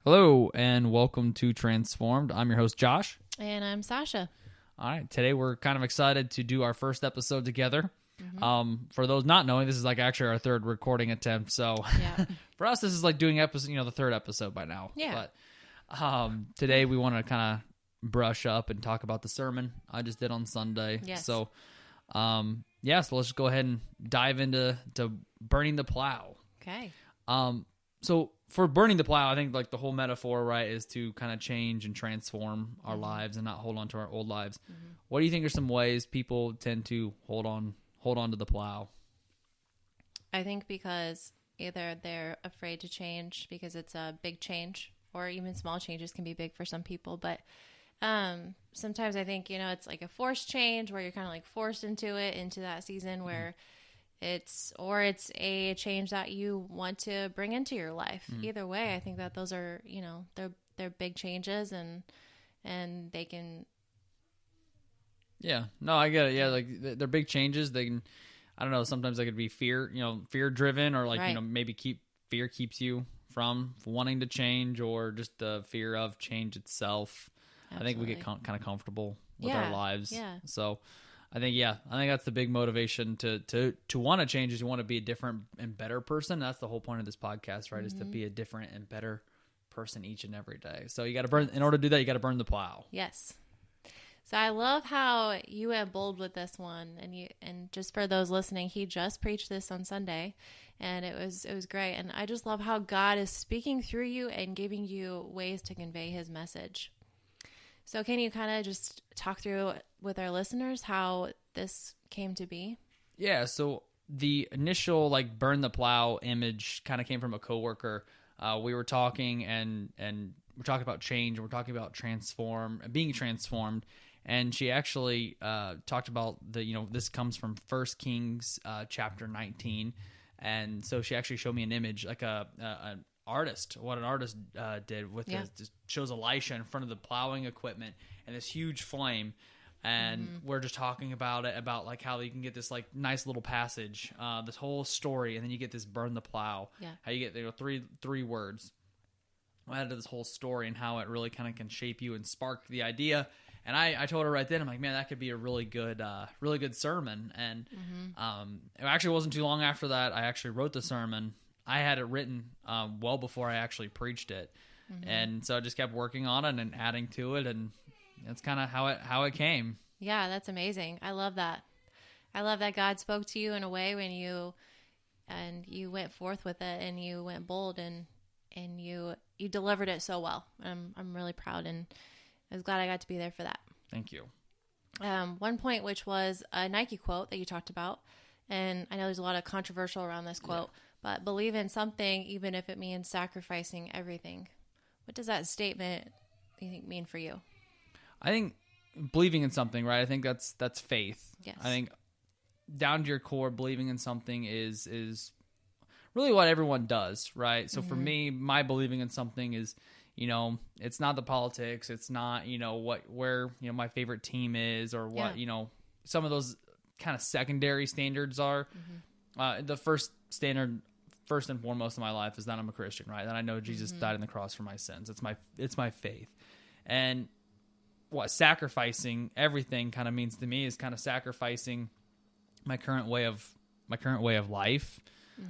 Hello, and welcome to Transformed. I'm your host, Josh. And I'm Sasha. All right, today we're kind of excited to do our first episode together. For those not knowing, this is like actually our third recording attempt. So Yeah. for us, this is like doing the third episode by now. Yeah. But today we want to kind of brush up and talk about the sermon I just did on Sunday. Yes. So, so let's just go ahead and dive into burning the plow. Okay. So for burning the plow, I think like the whole metaphor, right, is to kind of change and transform our lives and not hold on to our old lives. What do you think are some ways people tend to hold on to the plow? I think because either they're afraid to change because it's a big change, or even small changes can be big for some people. But sometimes I think, it's like a forced change where you're kind of like forced into that season where it's a change that you want to bring into your life. Either way, I think that those are, they're big changes and they can. Yeah, no, I get it. Yeah, like they're big changes. They can, I don't know, sometimes they could be fear driven, or like, Right. maybe fear keeps you from wanting to change, or just the fear of change itself. I think we get kind of comfortable with our lives. Yeah. So I think that's the big motivation to want to change, is you want to be a different and better person. That's the whole point of this podcast, right? Is to be a different and better person each and every day. So you got to in order to do that, you got to burn the plow. Yes. So I love how you went bold with this one, and just for those listening, he just preached this on Sunday, and it was great. And I just love how God is speaking through you and giving you ways to convey his message. So can you kind of just talk through with our listeners how this came to be? Yeah, so the initial like burn the plow image kind of came from a coworker. We were talking and we're talking about change, and we're talking about being transformed. And she actually talked about this comes from 1 Kings chapter 19. And so she actually showed me an image, like an artist did with just shows Elisha in front of the plowing equipment and this huge flame. And we're just talking about it, about like how you can get this like nice little passage, this whole story, and then you get this burn the plow. Yeah. How you get three words out of this whole story, and how it really kind of can shape you and spark the idea. And I told her right then, I'm like, man, that could be a really good sermon. And it actually wasn't too long after that I actually wrote the sermon. I had it written well before I actually preached it, and so I just kept working on it and adding to it, and that's kind of how it came. Yeah, that's amazing. I love that. I love that God spoke to you in a way when you went forth with it, and you went bold, and you delivered it so well. I'm really proud, and I was glad I got to be there for that. Thank you. One point, which was a Nike quote that you talked about, and I know there's a lot of controversial around this quote, but believe in something even if it means sacrificing everything. What does that statement, you think, mean for you? I think believing in something, right? I think that's faith. Yes. I think down to your core, believing in something is really what everyone does, right? So for me, my believing in something is, it's not the politics, it's not, where my favorite team is, or what, some of those kind of secondary standards are. The first and foremost in my life is that I'm a Christian, right? That I know Jesus died on the cross for my sins. It's my faith. And what sacrificing everything kind of means to me is kind of sacrificing my current way of life.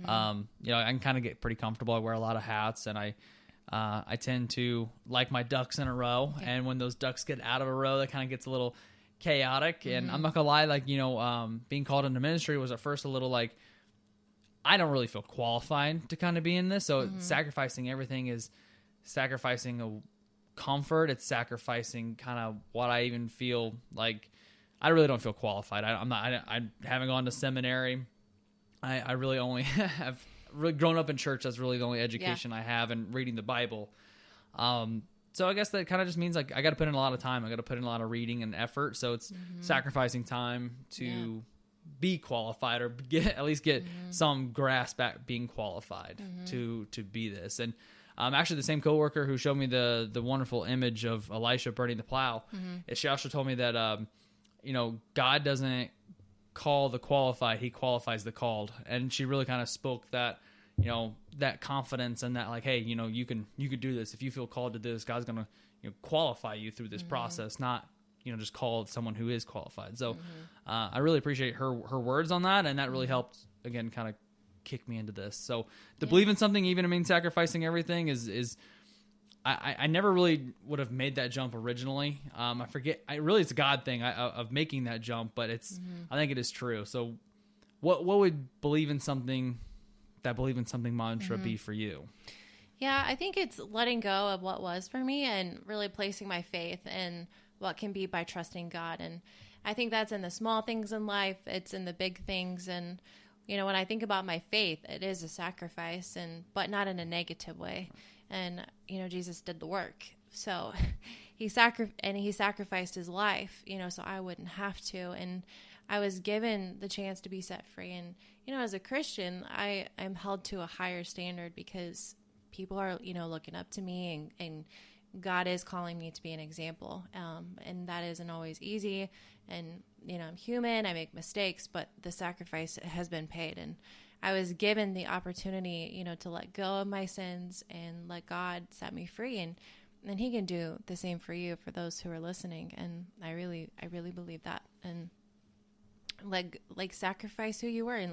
I can kind of get pretty comfortable. I wear a lot of hats, and I tend to like my ducks in a row. Okay. And when those ducks get out of a row, that kind of gets a little chaotic. And I'm not gonna lie, like, being called into ministry was at first a little like, I don't really feel qualified to kind of be in this. So sacrificing everything is sacrificing a comfort. It's sacrificing kind of what I even feel like. I really don't feel qualified. I haven't gone to seminary. I really only have grown up in church. That's really the only education I have, and reading the Bible. So I guess that kind of just means like I got to put in a lot of time. I got to put in a lot of reading and effort. So it's sacrificing time to be qualified, or at least get some grasp at being qualified to be this. And actually, the same coworker who showed me the wonderful image of Elisha burning the plow, she also told me that God doesn't call the qualified; He qualifies the called. And she really kind of spoke that that confidence and that like, hey, you could do this. If you feel called to this, God's going to qualify you through this process, not, just call someone who is qualified. So I really appreciate her words on that. And that really helped, again, kind of kick me into this. So to believe in something, even sacrificing everything is I never really would have made that jump originally. I forget. It's a God thing of making that jump, but I think it is true. So, what would believe in something mantra be for you? Yeah, I think it's letting go of what was for me and really placing my faith in what can be by trusting God. And I think that's in the small things in life. It's in the big things. And when I think about my faith, it is a sacrifice, but not in a negative way. And, Jesus did the work. So he sacrificed his life, so I wouldn't have to. And I was given the chance to be set free. And, as a Christian, I am held to a higher standard because people are, looking up to me and God is calling me to be an example. And that isn't always easy. And, I'm human, I make mistakes, but the sacrifice has been paid. And I was given the opportunity, to let go of my sins and let God set me free. And he can do the same for you, for those who are listening. And I really believe that. And sacrifice who you were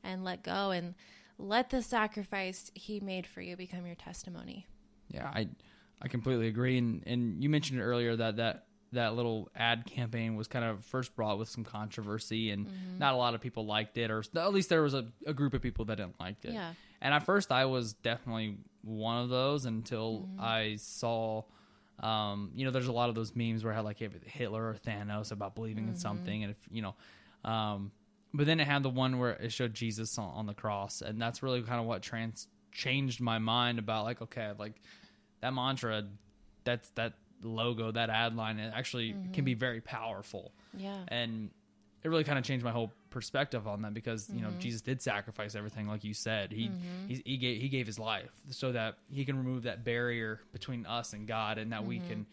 and let go and let the sacrifice he made for you become your testimony. Yeah, I completely agree. And you mentioned it earlier that little ad campaign was kind of first brought with some controversy, and not a lot of people liked it, or at least there was a group of people that didn't like it. Yeah. And at first I was definitely one of those until I saw, there's a lot of those memes where I had like Hitler or Thanos about believing in something. And but then it had the one where it showed Jesus on the cross. And that's really kind of what changed my mind about like, okay, like that mantra, that logo, that ad line, it actually can be very powerful. Yeah. And it really kind of changed my whole perspective on that because, Jesus did sacrifice everything. Like you said, he gave his life so that he can remove that barrier between us and God, and that we can,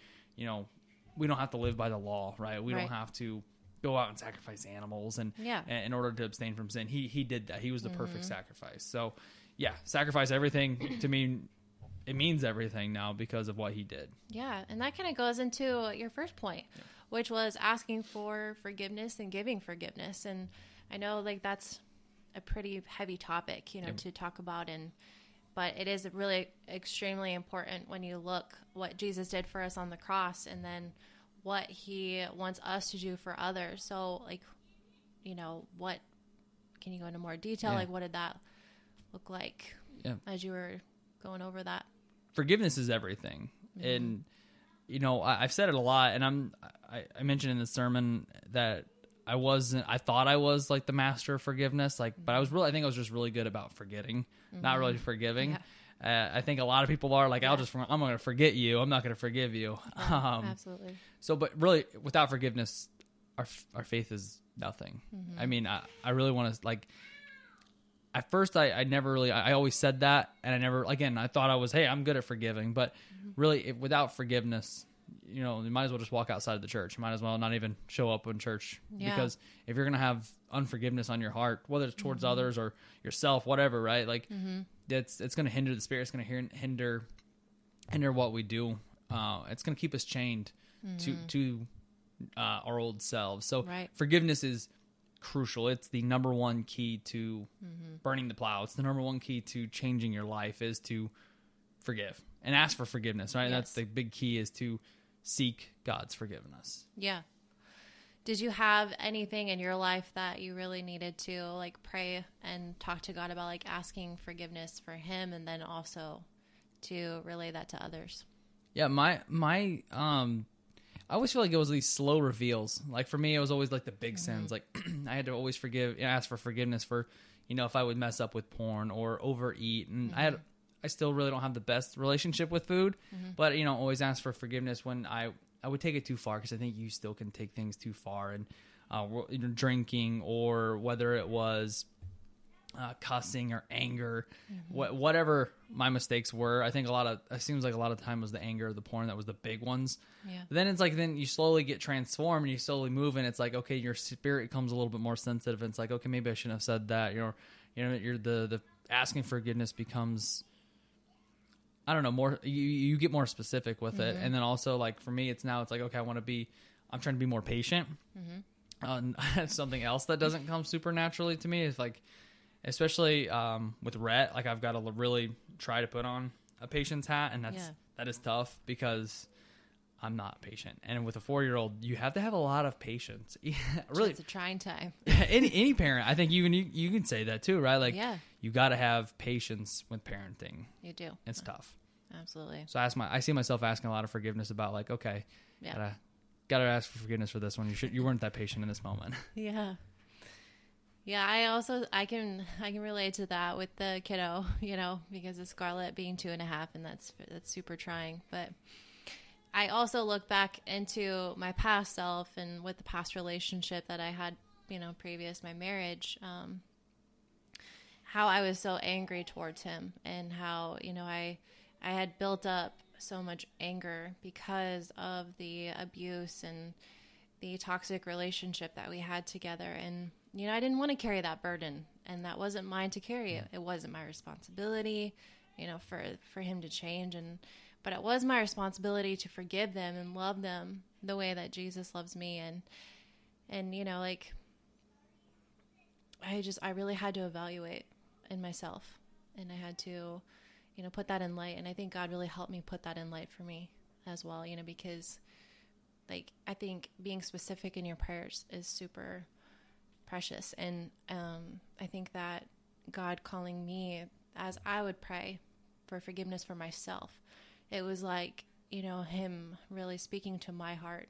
we don't have to live by the law, right? We don't have to go out and sacrifice animals and in order to abstain from sin. He did that. He was the perfect sacrifice. So yeah, sacrifice everything to me. It means everything now because of what he did. Yeah. And that kind of goes into your first point, which was asking for forgiveness and giving forgiveness. And I know like that's a pretty heavy topic, to talk about. But it is really extremely important when you look what Jesus did for us on the cross and then what he wants us to do for others. So like, what can you go into more detail? Like what did that look like as you were going over that? Forgiveness is everything. And, I've said it a lot, and I mentioned in the sermon that I thought I was like the master of forgiveness, like, but I think I was just really good about forgetting, not really forgiving. Yeah. I think a lot of people are like, I'm going to forget you. I'm not going to forgive you. Absolutely. So, but really without forgiveness, our faith is nothing. I mean, I really want to like, at first, I never really, I always said that, and I thought I was, hey, I'm good at forgiving, but really, without forgiveness, you might as well just walk outside of the church. You might as well not even show up in church, because if you're going to have unforgiveness on your heart, whether it's towards others or yourself, whatever, right? Like, it's going to hinder the Spirit. It's going to hinder what we do. It's going to keep us chained to our old selves. So forgiveness is crucial. It's the number one key to burning the plow. It's the number one key to changing your life is to forgive and ask for forgiveness, right? Yes. That's the big key, is to seek God's forgiveness. Yeah. Did you have anything in your life that you really needed to like pray and talk to God about, like asking forgiveness for him and then also to relay that to others? Yeah, my I always feel like it was these slow reveals. Like for me, it was always like the big sins. Like I had to always ask for forgiveness for, if I would mess up with porn or overeat. And I still really don't have the best relationship with food, but always ask for forgiveness when I would take it too far, because I think you still can take things too far, and drinking, or whether it was cussing or anger, whatever my mistakes were. I think it seems like a lot of time was the anger or the porn that was the big ones. Yeah. But then it's like, then you slowly get transformed and you slowly move, and it's like, okay, your spirit becomes a little bit more sensitive. And it's like, okay, maybe I shouldn't have said that. You're the asking forgiveness becomes, I don't know, more, you get more specific with it. And then also, like, for me, it's like, okay, I'm trying to be more patient. Something else that doesn't come super naturally to me is like, especially with Rhett, like I've got to really try to put on a patience hat, and that is tough because I'm not patient. And with a 4-year-old, you have to have a lot of patience. Really, it's a trying time. any parent, I think you can say that too, right? Like, you got to have patience with parenting. You do. It's tough. Absolutely. So I see myself asking a lot of forgiveness about, like, okay, gotta ask for forgiveness for this one. You weren't that patient in this moment. Yeah. Yeah, I can relate to that with the kiddo, because of Scarlett being 2.5, and that's super trying. But I also look back into my past self and with the past relationship that I had, previous my marriage, how I was so angry towards him, and how, I had built up so much anger because of the abuse and the toxic relationship that we had together. And, I didn't want to carry that burden, and that wasn't mine to carry. It wasn't my responsibility, for him to change. But it was my responsibility to forgive them and love them the way that Jesus loves me. And like, I really had to evaluate in myself, and I had to, put that in light. And I think God really helped me put that in light for me as well, because, like, I think being specific in your prayers is super precious. And I think that God calling me as I would pray for forgiveness for myself, it was like, him really speaking to my heart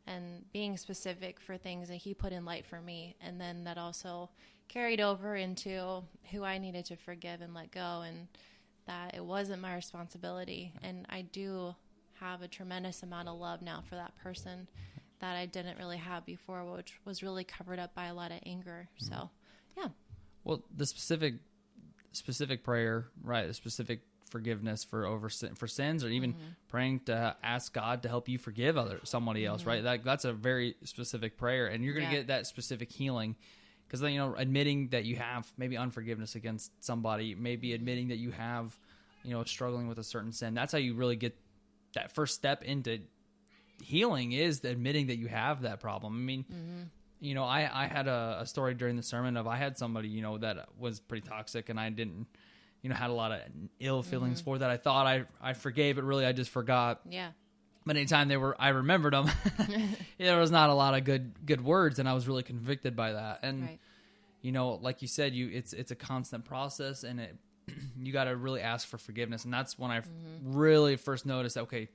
and being specific for things that he put in light for me. And then that also carried over into who I needed to forgive and let go, and that it wasn't my responsibility. And I do have a tremendous amount of love now for that person that I didn't really have before, which was really covered up by a lot of anger. So, yeah. Well, the specific prayer, right? The specific forgiveness for sins, or even praying to ask God to help you forgive somebody else, right? That's a very specific prayer, and you're going to get that specific healing. Because then, admitting that you have maybe unforgiveness against somebody, maybe admitting that you have, struggling with a certain sin. That's how you really get that first step into healing, is admitting that you have that problem. I mean, I had a story during the sermon of I had somebody, that was pretty toxic, and I didn't, had a lot of ill feelings for that. I thought I forgave, but really I just forgot. Yeah. But anytime I remembered them, there was not a lot of good words, and I was really convicted by that. And, like you said, it's a constant process, and you got to really ask for forgiveness. And that's when I really first noticed that, okay,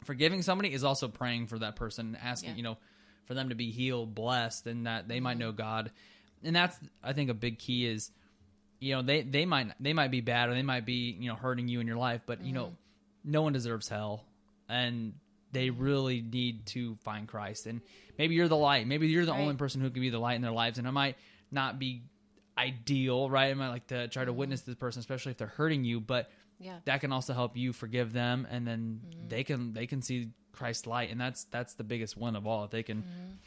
forgiving somebody is also praying for that person, asking, for them to be healed, blessed, and that they might know God. And that's, I think, a big key is, they might be bad, or they might be, hurting you in your life, but, no one deserves hell. And they really need to find Christ. And maybe you're the light. Maybe you're the only person who can be the light in their lives. And it might not be ideal, right? It might like to try to witness to this person, especially if they're hurting you. But that can also help you forgive them, and then they can see Christ's light. And that's the biggest one of all. If they can,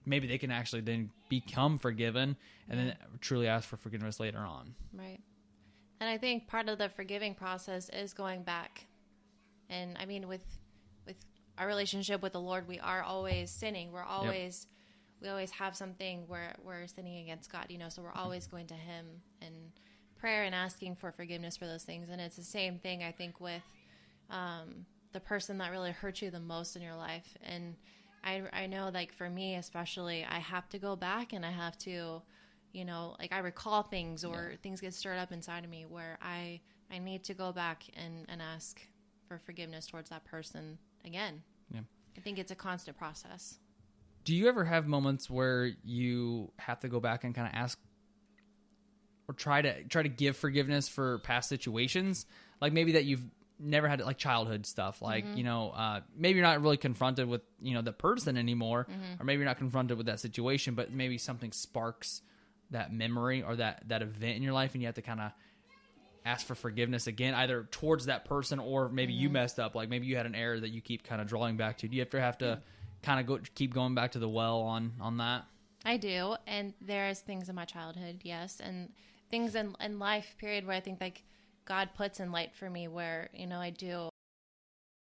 maybe they can actually then become forgiven, and then truly ask for forgiveness later on. Right. And I think part of the forgiving process is going back. And I mean, with our relationship with the Lord, we are always sinning. We always have something where we're sinning against God, so we're always going to Him in prayer and asking for forgiveness for those things. And it's the same thing, I think, with the person that really hurt you the most in your life. And I know, like, for me especially, I have to go back, and I have to, like, I recall things, or things get stirred up inside of me where I need to go back and ask for forgiveness towards that person again. Yeah. I think it's a constant process. Do you ever have moments where you have to go back and kind of ask, or try to give forgiveness for past situations? Like maybe that you've never had, like childhood stuff, like, maybe you're not really confronted with, the person anymore, or maybe you're not confronted with that situation, but maybe something sparks that memory or that event in your life, and you have to kind of ask for forgiveness again, either towards that person, or maybe you messed up. Like maybe you had an error that you keep kind of drawing back to. Do you have to kind of keep going back to the well on that? I do. And there's things in my childhood. Yes. And things in life, period, where I think like God puts in light for me where, you know, I do